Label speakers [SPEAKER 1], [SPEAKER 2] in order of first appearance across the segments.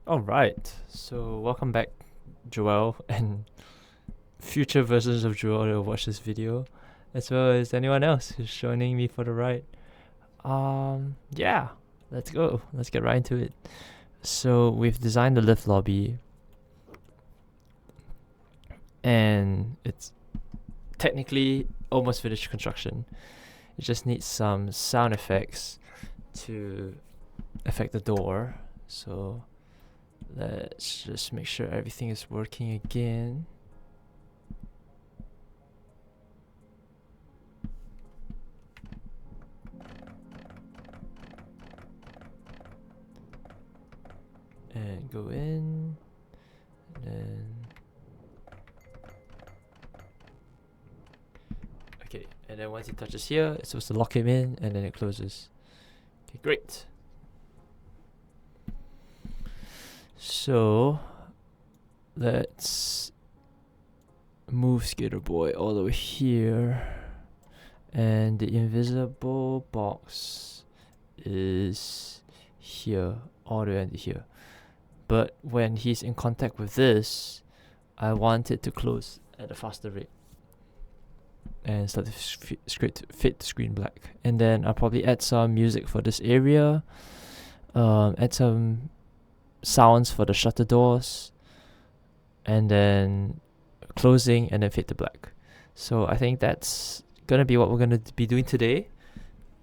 [SPEAKER 1] Alright, so welcome back, Joel, and future versions of Joel that will watch this video, as well as anyone else who's joining me for the ride. Yeah, let's go. Let's get right into it. So we've designed the lift lobby, and it's technically almost finished construction. It just needs some sound effects to affect the door. So let's just make sure everything is working again. And go in, and then okay, and then once it touches here, it's supposed to lock him in, and then it closes. Okay, great. So let's move Skater Boy all over here, and the invisible box is here, all the way under here. But when he's in contact with this, I want it to close at a faster rate and start to fit the screen black. And then I'll probably add some music for this area, add some sounds for the shutter doors, and then closing, and then fade to black. So I think that's gonna be what we're gonna be doing today.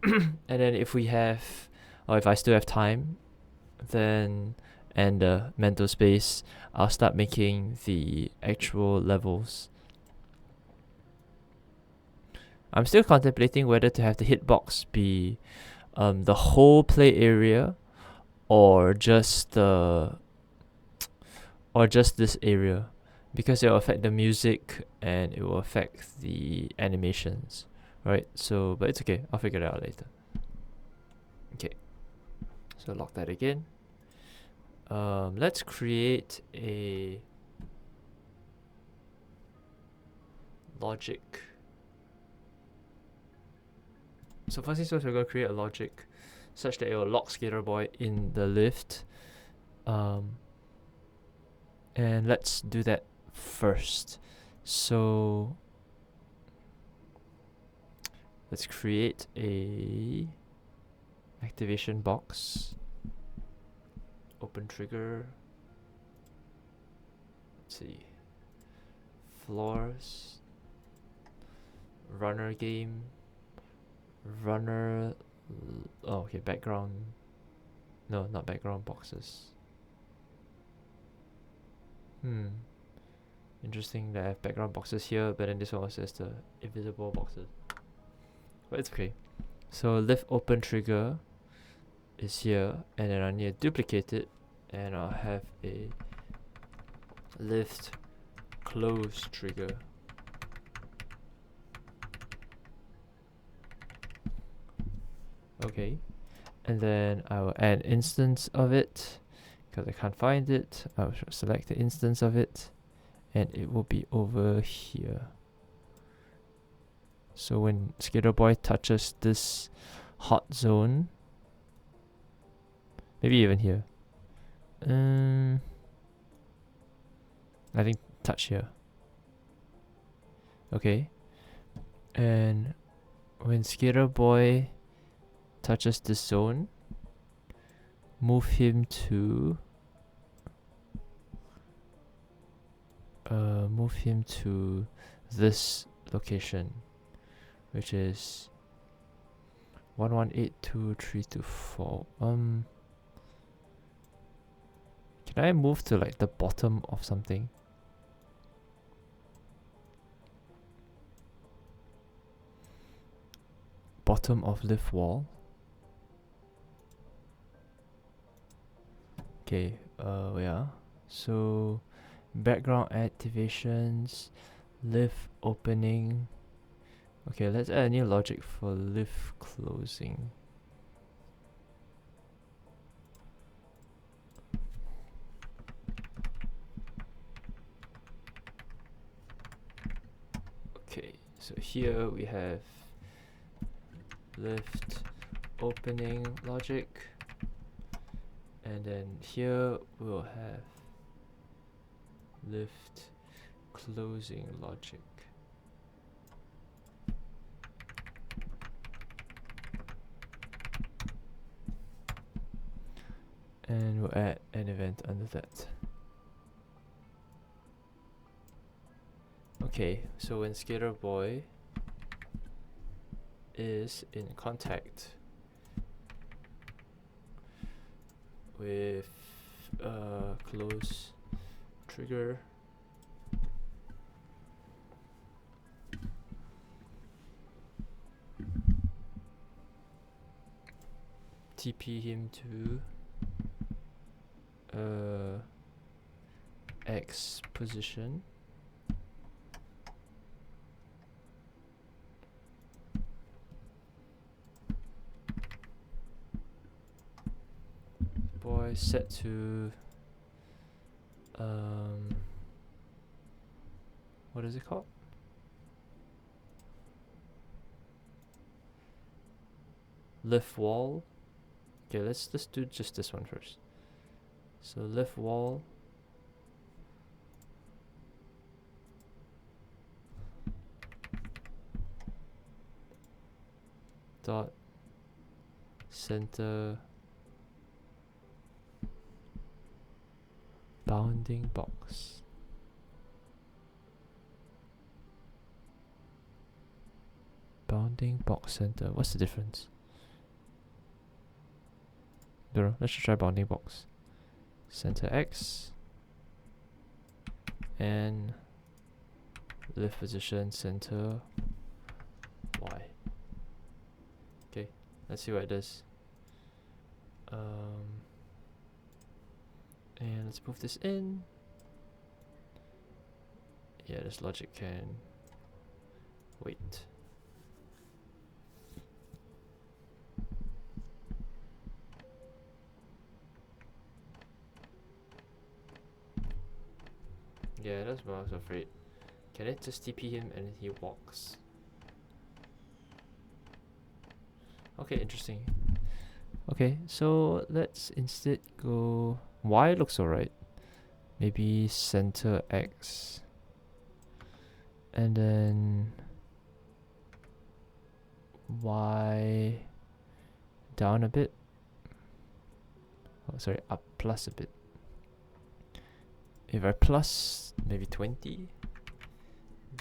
[SPEAKER 1] And then if we have, or if I still have time, then and mental space, I'll start making the actual levels. I'm still contemplating whether to have the hitbox be the whole play area, or just this area, because it will affect the music and it will affect the animations, right? So, but it's okay, I'll figure it out later. Okay, so lock that again. Let's create a logic. So first things first, we're gonna create a logic such that it will lock Skater Boy in the lift. And let's do that first. So let's create a activation box. Open trigger. Let's see. Floors. Runner game. Runner. Oh, okay. Background. No, not background boxes. Interesting that I have background boxes here, but then this one also has the invisible boxes. But it's okay. So lift open trigger is here, and then I need to duplicate it, and I'll have a lift close trigger. Okay, and then I will add instance of it, because I can't find it. I will select the instance of it, and it will be over here. So when Skater Boy touches this hot zone, maybe even here. I think touch here. Okay. And when Skater Boy touches this zone, move him to this location, which is 118234. Can I move to like the bottom of something? Bottom of lift wall. Okay, yeah. So background activations, lift opening. Okay, let's add a new logic for lift closing. Okay, so here we have lift opening logic, And then here we'll have lift closing logic. And we'll add an event under that. Okay, so when Skater Boy is in contact with close trigger, TP him to X position. Boy set to what is it called? Lift wall. Okay, let's do just this one first. So lift wall dot center bounding box. Bounding box center. What's the difference? Don't know. Let's try bounding box. Center X and lift position center Y. Okay, let's see what it does. And let's move this in. Yeah, this logic can wait. Yeah, that's what I was afraid. Can it just TP him and he walks? Okay, interesting. Okay, so let's instead go Y looks alright. Maybe center X. And then Y down a bit. Oh, sorry, up plus a bit. If I plus maybe 20,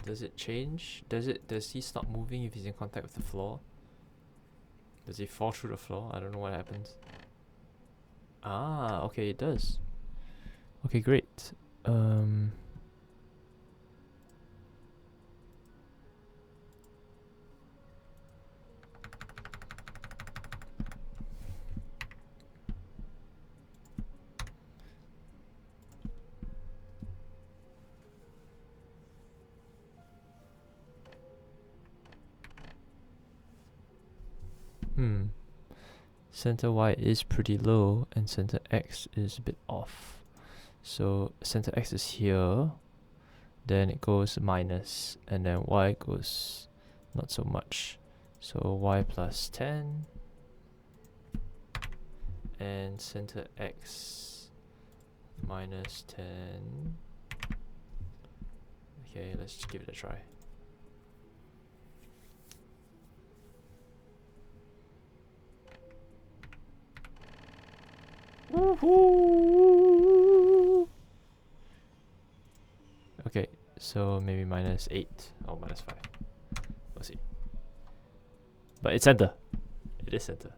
[SPEAKER 1] does it change? Does he stop moving if he's in contact with the floor? Does he fall through the floor? I don't know what happens. Ah, okay, it does. Okay, great. Center Y is pretty low and center X is a bit off. So center X is here, then it goes minus, and then Y goes not so much. So Y plus 10 and center X minus 10. Okay, let's just give it a try. Woohoo! Okay, so maybe minus 8 or minus 5. We'll see. But it's center. It is center.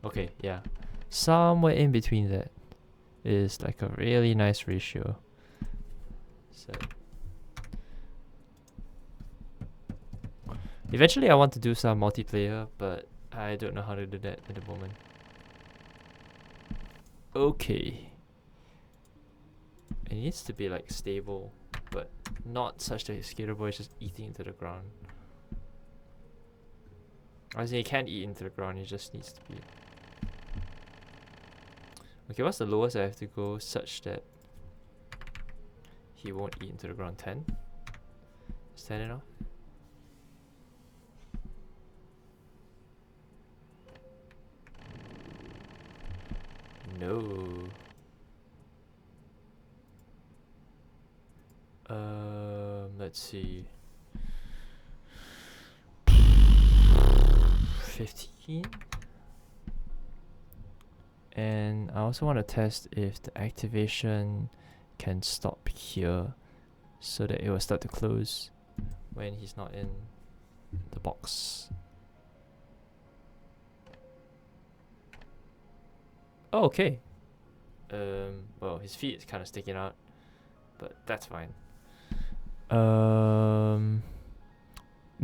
[SPEAKER 1] Okay, yeah. Somewhere in between that is like a really nice ratio. So eventually I want to do some multiplayer, but I don't know how to do that at the moment. Okay. It needs to be like stable, but not such that Skater Boy is just eating into the ground. As in, he can't eat into the ground, he just needs to be. Okay, what's the lowest I have to go such that he won't eat into the ground? 10? Is 10 enough? no. Let's see. 15. And I also want to test if the activation can stop here so that it will start to close when he's not in the box. Oh, okay. Well, his feet is kind of sticking out, but that's fine. In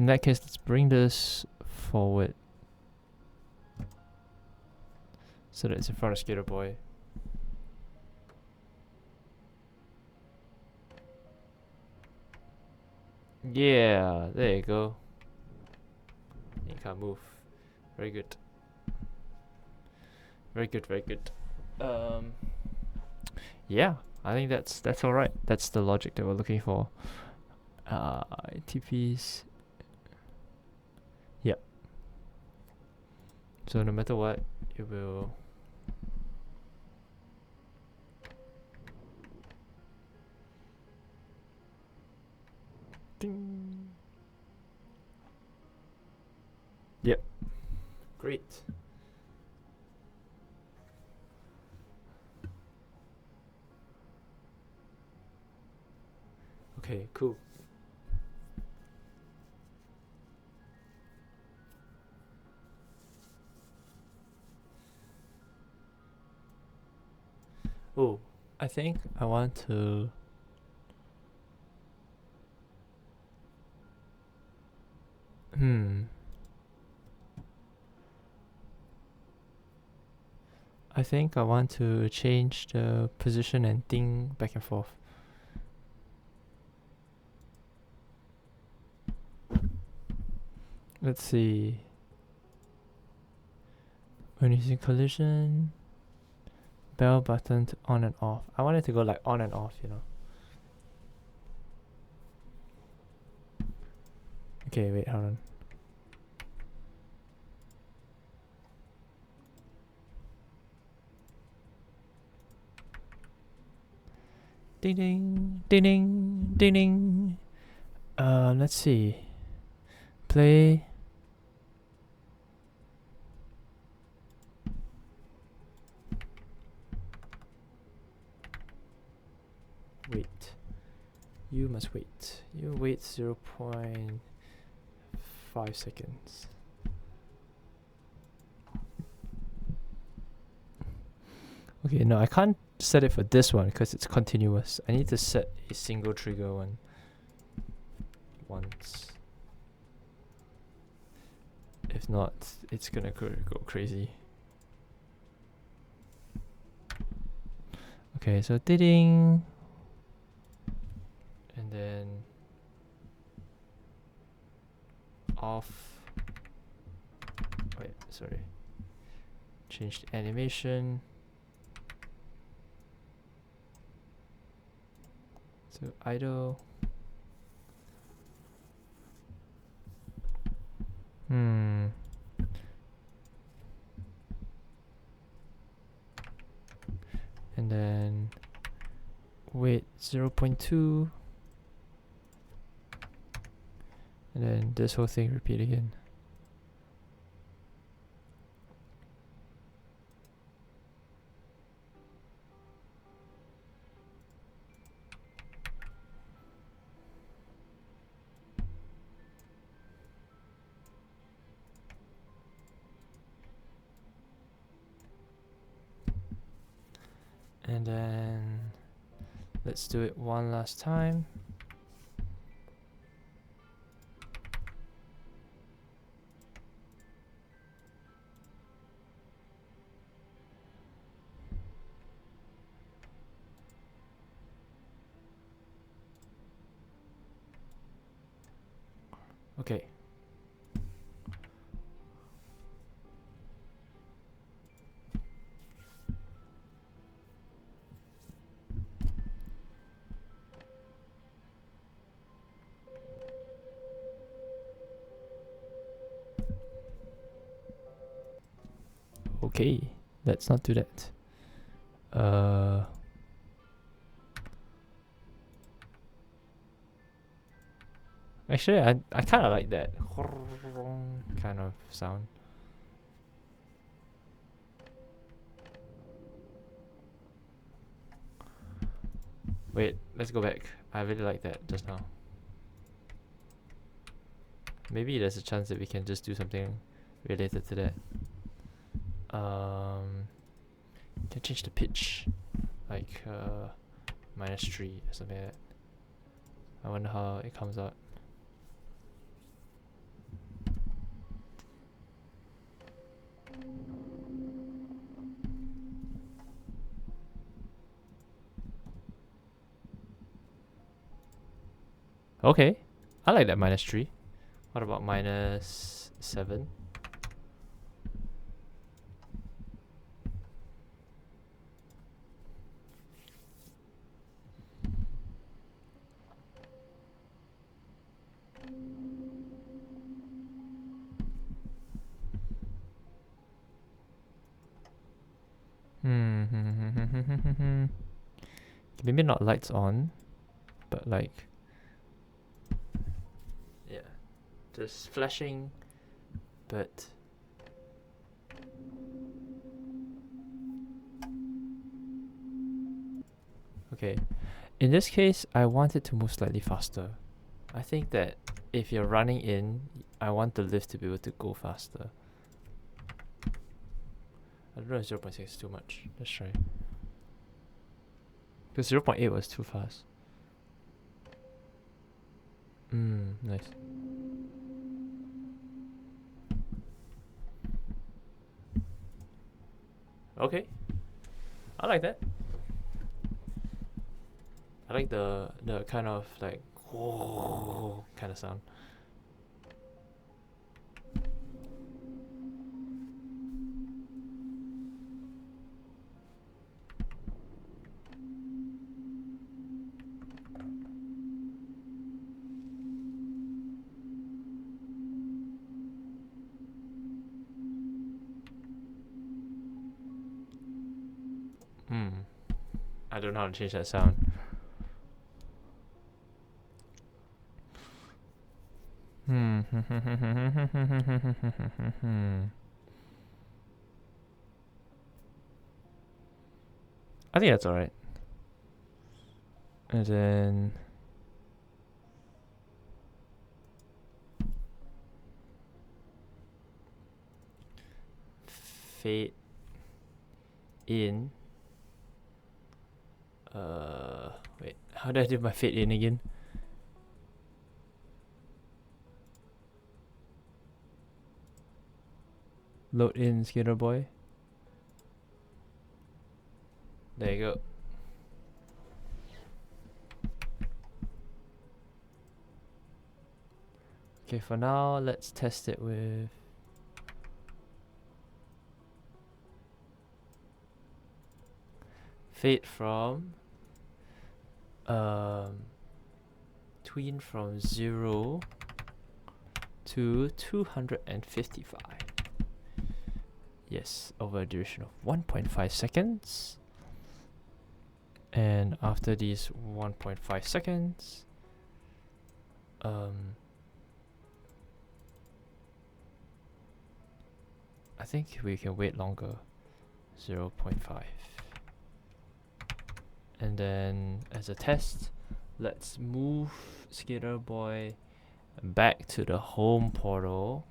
[SPEAKER 1] that case, let's bring this forward so that it's in front of Skater Boy. Yeah, there you go. You can't move. Very good. Very good, very good. Yeah, I think that's all right. That's the logic that we're looking for. TPs. Yep. So no matter what, it will. Ding. Yep. Great. Okay, cool. Oh, I think I want to I think I want to change the position and thing back and forth. Let's see. When using collision, bell button to on and off. I want it to go like on and off, you know. Okay, wait, hold on. Ding ding, ding ding, ding ding. Let's see. Play. Wait. You must wait. You wait 0.5 seconds. Okay, no, I can't set it for this one because it's continuous. I need to set a single trigger one once. If not, it's gonna go crazy. Okay, so ding, and then off. Wait, sorry. Change the animation. So idle. And then wait 0.2. And then this whole thing repeat again. And then let's do it one last time. Okay. Okay, let's not do that. Actually, I kind of like that kind of sound. Wait, let's go back. I really like that just now. Maybe there's a chance that we can just do something related to that. Can change the pitch, like -3 or something like that. I wonder how it comes out. Okay, I like that -3. What about -7? Maybe not lights on, but like, yeah, just flashing, but okay. In this case, I want it to move slightly faster. I think that if you're running in, I want the lift to be able to go faster. I don't know if 0.6 is too much. Let's try. Because 0.8 was too fast. Nice. Okay. I like that. I like the kind of like kind of sound. I don't know how to change that sound. I think that's alright. And then fade in. Wait, how do I do my fade in again? Load in Skater Boy. There you go. Okay, for now, let's test it with fade from tween from 0 to 255. Yes, over a duration of 1.5 seconds. And after these 1.5 seconds, I think we can wait longer. 0.5. And then as a test, let's move Skater Boy back to the home portal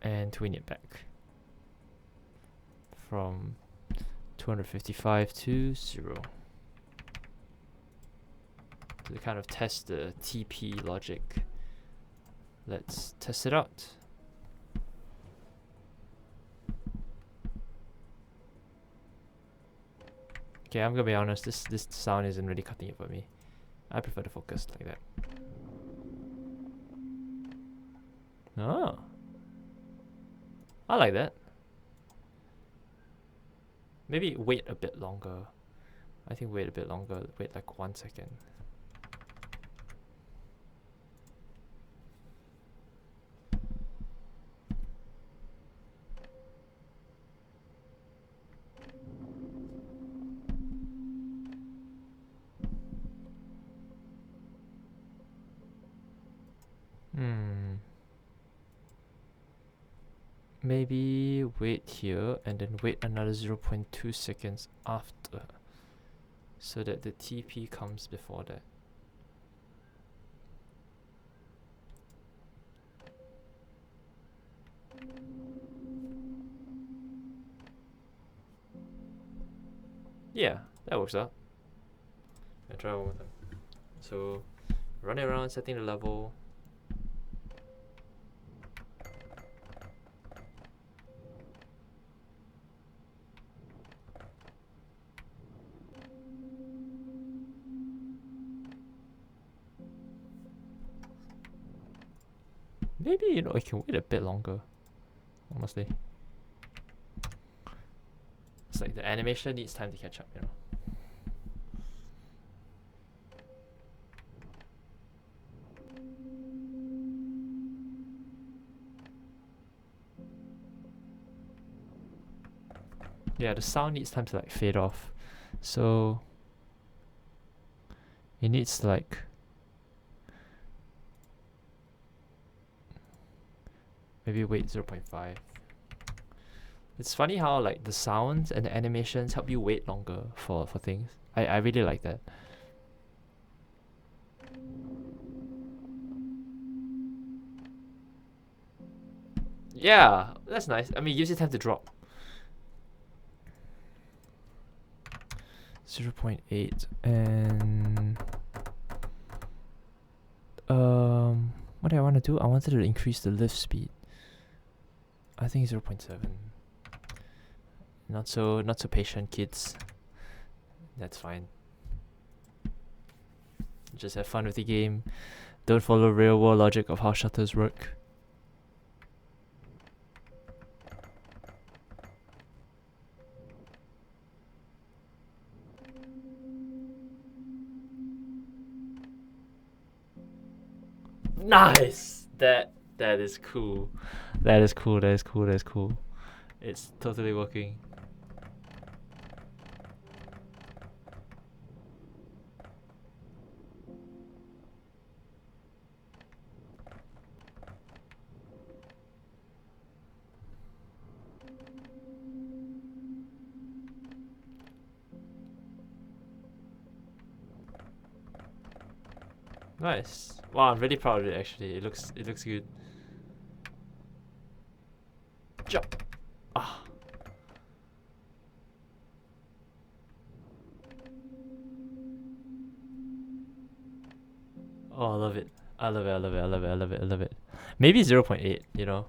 [SPEAKER 1] and tween it back from 255 to 0 to kind of test the TP logic. Let's test it out. Okay, I'm gonna be honest, this sound isn't really cutting it for me. I prefer the focus like that. Oh, I like that. Maybe wait a bit longer. I think wait a bit longer, wait like 1 second. Maybe wait here and then wait another 0.2 seconds after, so that the TP comes before that. Yeah, that works out. I'll try one more time. So, running around, setting the level. Maybe, you know, I can wait a bit longer, honestly. It's like the animation needs time to catch up, you know. Yeah, the sound needs time to like fade off. So it needs like maybe wait 0.5. It's funny how like the sounds and the animations help you wait longer for things. I really like that. Yeah, that's nice. I mean, it gives you time to drop. 0.8 and what do I want to do? I wanted to increase the lift speed. I think 0.7. Not so patient, kids. That's fine. Just have fun with the game. Don't follow real world logic of how shutters work. Nice. That is cool. That is cool. That is cool. That is cool. It's totally working. Nice. Wow, I'm really proud of it actually. It looks good. Jump. Ah. Oh, I love it. I love it. I love it. I love it. I love it. I love it. Maybe 0.8, you know.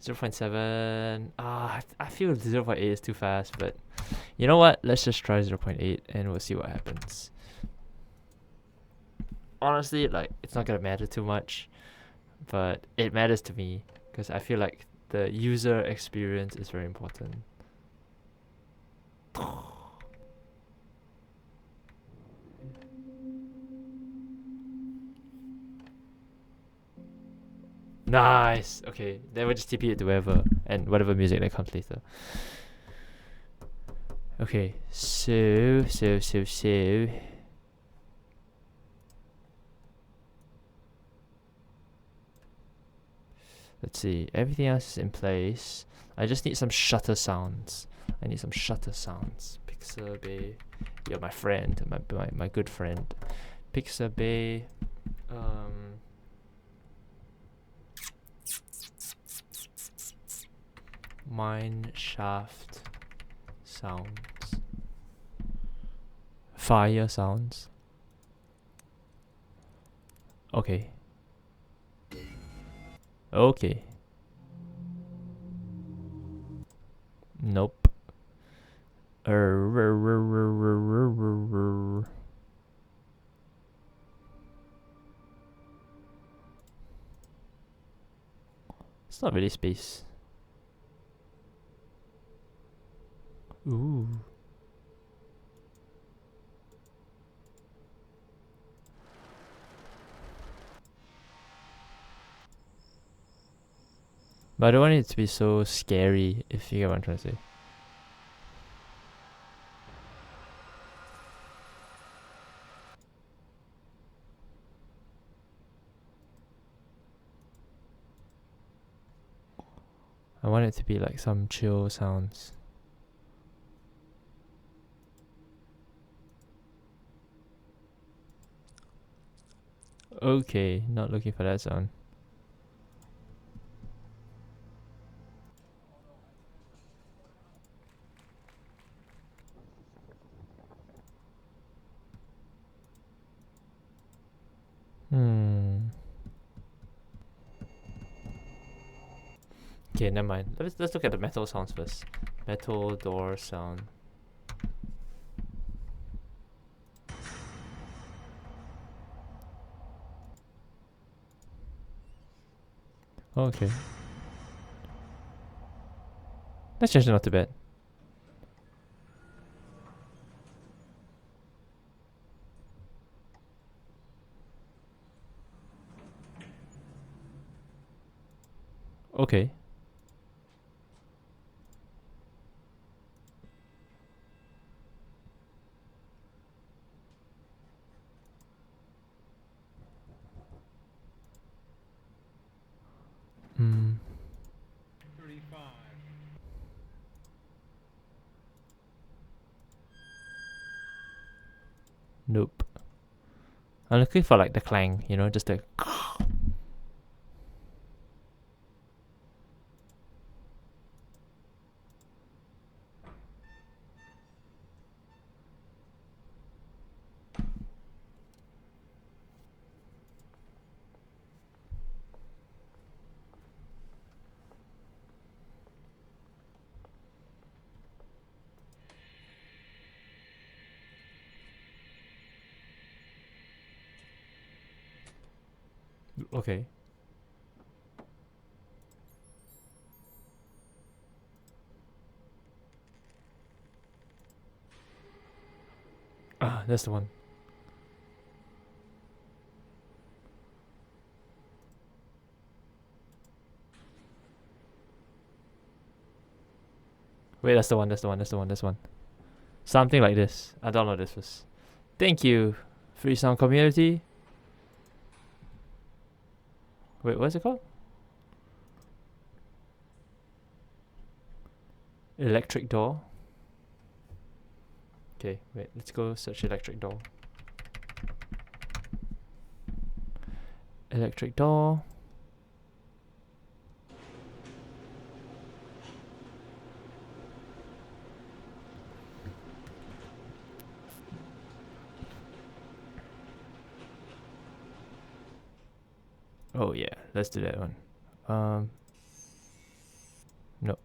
[SPEAKER 1] 0.7. I feel 0.8 is too fast, but you know what? Let's just try 0.8 and we'll see what happens. Honestly, like, it's not gonna matter too much, but it matters to me because I feel like the user experience is very important. Nice. Okay, then we'll just TP it to wherever and whatever music that comes later. Okay, so. Let's see. Everything else is in place. I just need some shutter sounds. Pixabay. You're my friend, my good friend. Pixabay. Mine shaft sounds. Fire sounds. Okay. Nope. It's not really space. Ooh. But I don't want it to be so scary, if you get what I'm trying to say. I want it to be like some chill sounds. Okay, not looking for that sound. Okay, never mind. Let's look at the metal sounds first. Metal door sound. Okay. That's just not too bad. Okay. Hmm.
[SPEAKER 2] 35.
[SPEAKER 1] Nope. I'm looking for like the clang, you know, just the. Okay. Ah, that's the one. Wait, that's the one. That's the one. That's the one. That's the one. Something like this. I download this first. Thank you, Free Sound Community. Wait, what's it called? Electric door. Okay, wait. Let's go search electric door. Electric door. Oh yeah, let's do that one. No.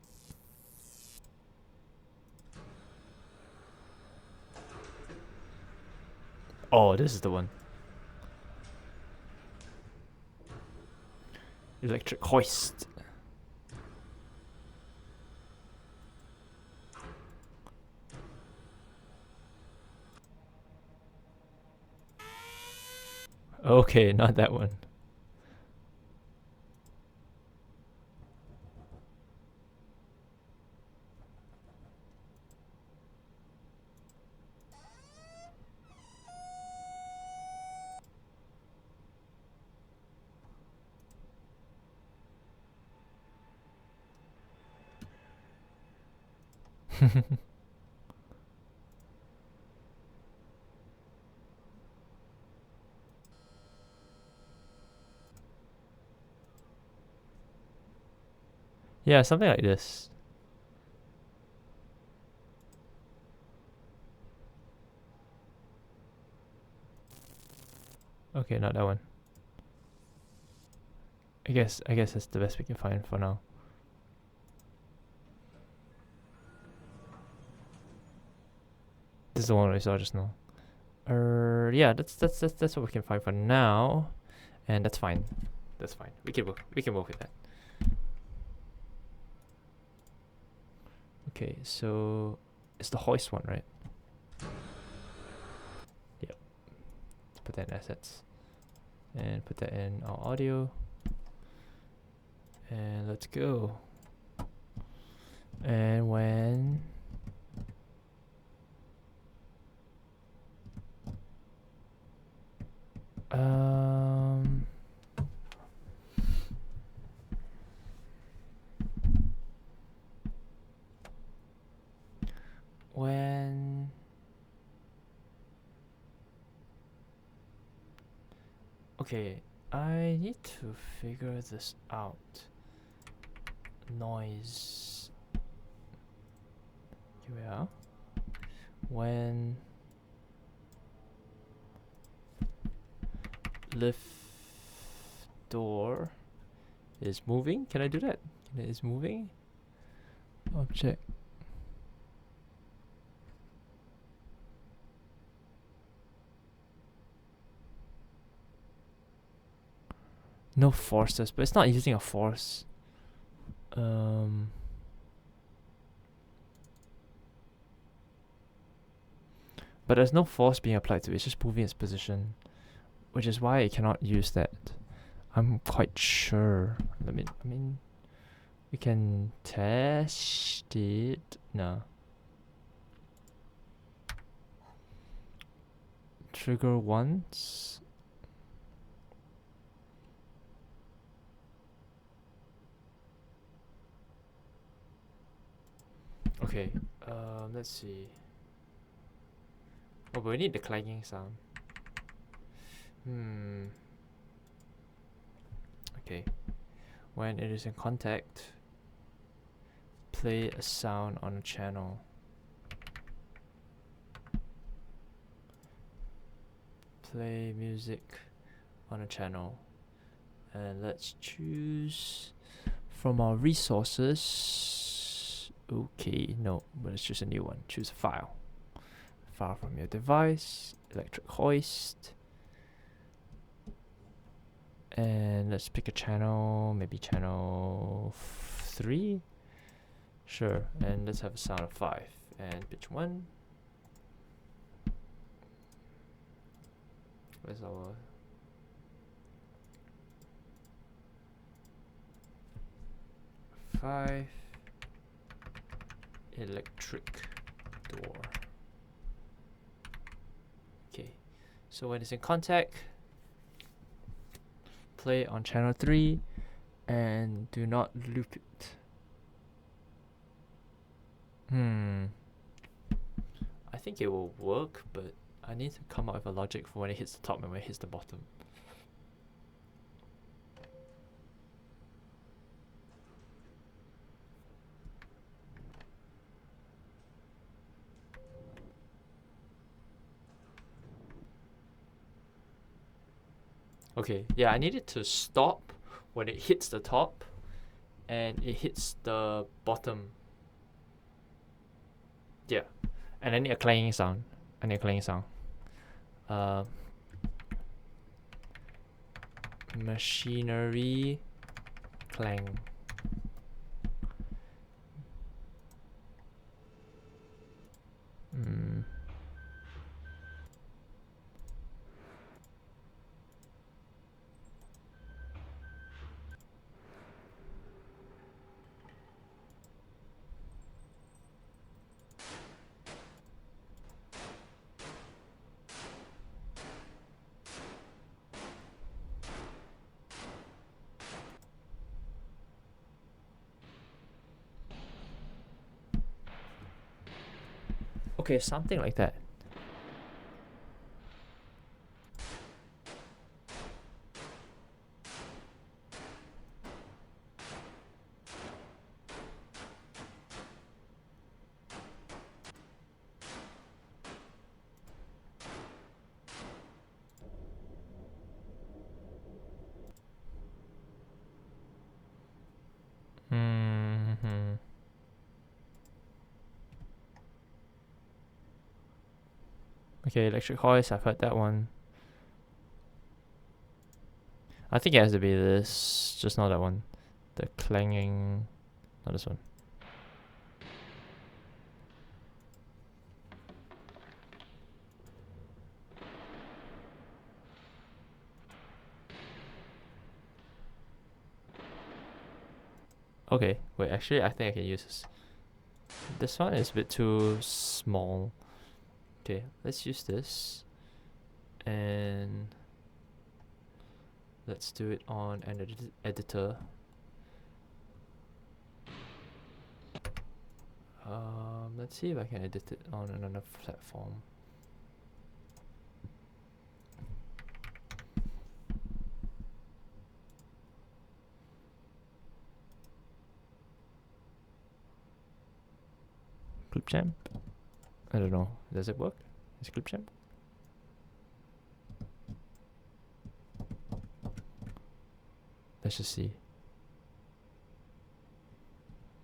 [SPEAKER 1] Oh, this is the one. Electric hoist. Okay, not that one. Yeah, something like this. Okay, not that one. I guess that's the best we can find for now. This is the one we saw just now. Yeah, that's what we can find for now, and that's fine. That's fine. We can work with that. Okay, so it's the hoist one, right? Yep. Let's put that in assets, and put that in our audio, and let's go. And when Okay, I need to figure this out. Noise. Here we are. When lift door is moving, can I do that? It is moving. Object. No forces, but it's not using a force. But there's no force being applied to it, it's just moving its position, which is why I cannot use that. I'm quite sure. I mean, we can test it. No. Trigger once. Okay, let's see. Oh, but we need the clanging sound. Okay. When it is in contact, play a sound on a channel. Play music on a channel. And let's choose from our resources. Okay, no, but let's choose a new one. Choose a file. File from your device, electric hoist. And let's pick a channel, maybe channel 3. Sure, and let's have a sound of 5. And pitch 1. Where's our... five. Electric door. Okay, so when it's in contact, play on channel 3 and do not loop it. I think it will work, but I need to come up with a logic for when it hits the top and when it hits the bottom. Okay, yeah, I need it to stop when it hits the top and it hits the bottom. Yeah, and I need a clanging sound. Machinery clang. Okay, something like that. Okay, electric hoist, I've heard that one. I think it has to be this, just not that one. The clanging, not this one. Okay, wait, actually I think I can use this. This one is a bit too small. Okay, let's use this. And let's do it on an editor. Let's see if I can edit it on another platform. Clipchamp. I don't know. Does it work? Is Clipchamp? Let's just see.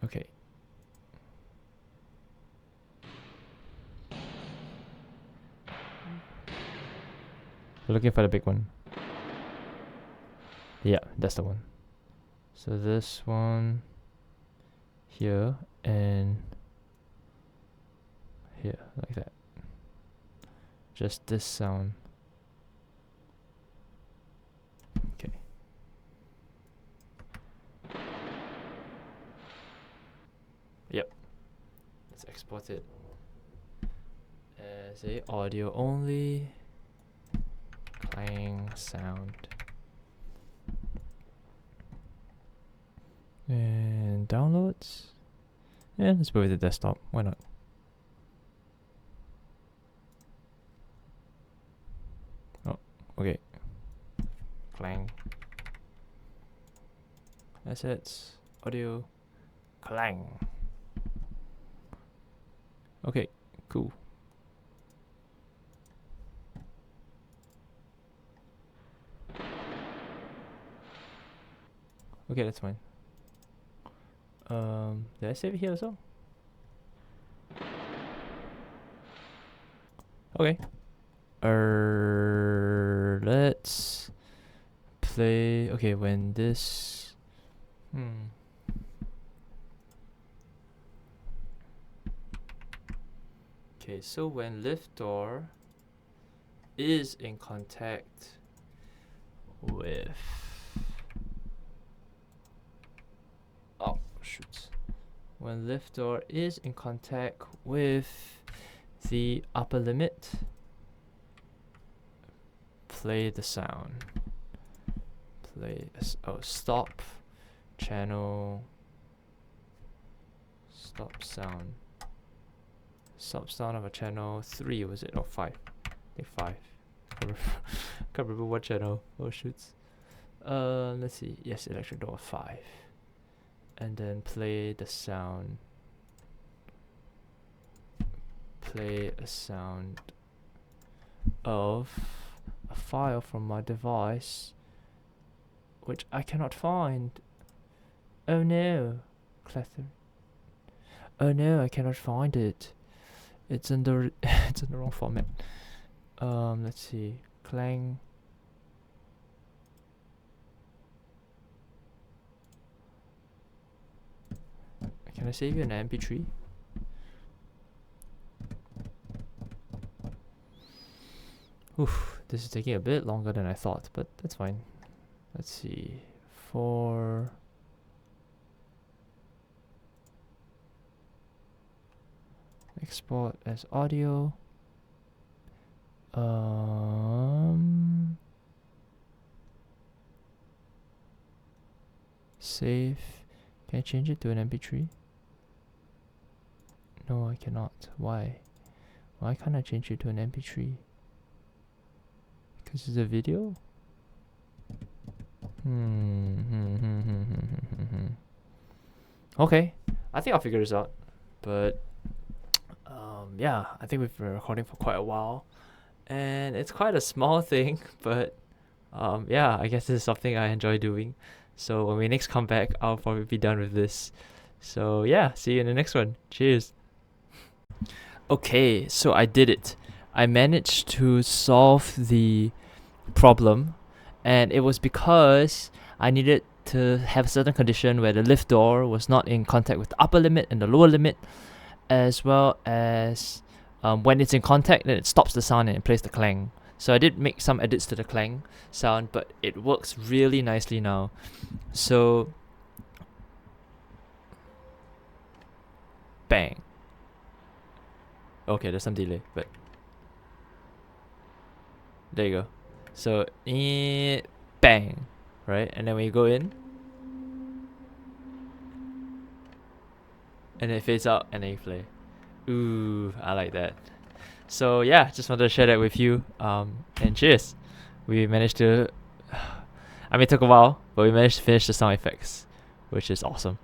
[SPEAKER 1] Okay. Looking for the big one. Yeah, that's the one. So this one here and here, like that. Just this sound. Okay. Yep. Let's export it as a audio only clang sound. And downloads. And let's move it to desktop. Why not? Oh, okay. Clang. Assets. Audio. Clang. Okay, cool. Okay, that's fine. Did I save it here also? Okay. Let's play. Okay, when this. Okay, so when lift door is in contact with. Oh, shoot. When lift door is in contact with the upper limit, play the sound. Play stop channel. Stop sound. Stop sound of a channel 3, was it? Oh, 5. I think 5. Can't remember what channel. Oh shoots. Let's see. Yes, electric door 5. And then play the sound. Play a sound of a file from my device, which I cannot find. Oh no, Clather. Oh no, I cannot find it. It's in the it's in the wrong format. Let's see. Clang. Can I save you an MP3? Oof, this is taking a bit longer than I thought, but that's fine. Let's see. For export as audio. Save. Can I change it to an MP3? No, I cannot. Why? Why can't I change it to an MP3? Because it's a video? Okay, I think I'll figure this out. But yeah, I think we've been recording for quite a while, and it's quite a small thing, but yeah, I guess this is something I enjoy doing. So when we next come back, I'll probably be done with this. So yeah, see you in the next one. Cheers. Okay, so I did it. I managed to solve the problem, and it was because I needed to have a certain condition where the lift door was not in contact with the upper limit and the lower limit, as well as when it's in contact, then it stops the sound and it plays the clang. So I did make some edits to the clang sound, but it works really nicely now. So bang. Okay, there's some delay, but there you go. So bang, right? And then when you go in, and it fades out, and then you play. Ooh, I like that. So yeah, just wanted to share that with you. And cheers. We managed to. I mean, it took a while, but we managed to finish the sound effects, which is awesome.